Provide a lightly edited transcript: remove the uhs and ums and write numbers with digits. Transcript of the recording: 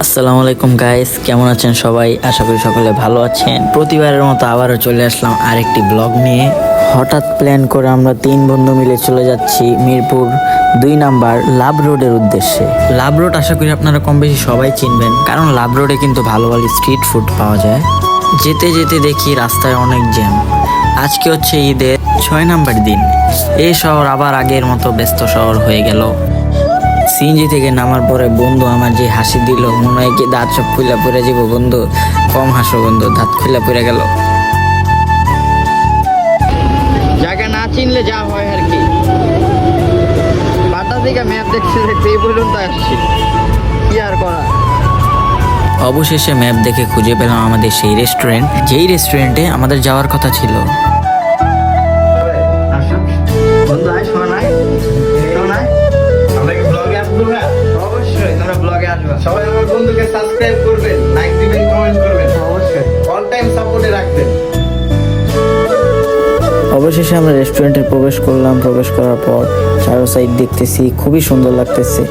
আসসালামু আলাইকুম গাইস, কেমন আছেন সবাই? আশা করি সকলে ভালো আছেন। প্রতিবারের মতো আবারও চলে আসলাম আরেকটি ব্লগ নিয়ে। হঠাৎ প্ল্যান করে আমরা 3 বন্ধু মিলে চলে যাচ্ছি মিরপুর 2 নাম্বার লাভ রোডের উদ্দেশ্যে। লাভ রোড আশা করি আপনারা কম বেশি সবাই চিনবেন, কারণ লাভ রোডে কিন্তু ভালো ভালো স্ট্রিট ফুড পাওয়া যায়। যেতে যেতে দেখি রাস্তায় অনেক জ্যাম। আজকে হচ্ছে ঈদের 6 নাম্বার দিন। এই শহর আবার আগের মতো ব্যস্ত শহর হয়ে গেল। সিএনজি থেকে নামার পরে বন্ধু আমার যে হাসি দিল, মনে হয় কি দাঁত সব খুলে পড়ে যাবো। বন্ধু কম হাসো বন্ধু, দাঁত খুলে পড়ে গেল। জায়গা না চিনলে যা হয় আর কি। বাটা থেকে ম্যাপ দেখতে দেখতে এই পর্যন্ত আসছি, কি আর করা। অবশেষে ম্যাপ দেখে খুঁজে পেলাম আমাদের সেই রেস্টুরেন্ট, যেই রেস্টুরেন্টে আমাদের যাওয়ার কথা ছিল। বন্ধু আয়, শোনাই শোনাই আমরা কি ব্লগে আসবো? হ্যাঁ, অবশ্যই তোমরা ব্লগে আসবে। সবাই আমার বন্ধুকে সাবস্ক্রাইব করবেন, লাইক দিবেন, কমেন্ট করবেন, অবশ্যই অল টাইম সাপোর্টে রাখবেন। অবশেষে আমরা রেস্টুরেন্টে প্রবেশ করলাম। প্রবেশ করার পর চারো সাইড দেখতেছি, খুবই সুন্দর লাগতেছে।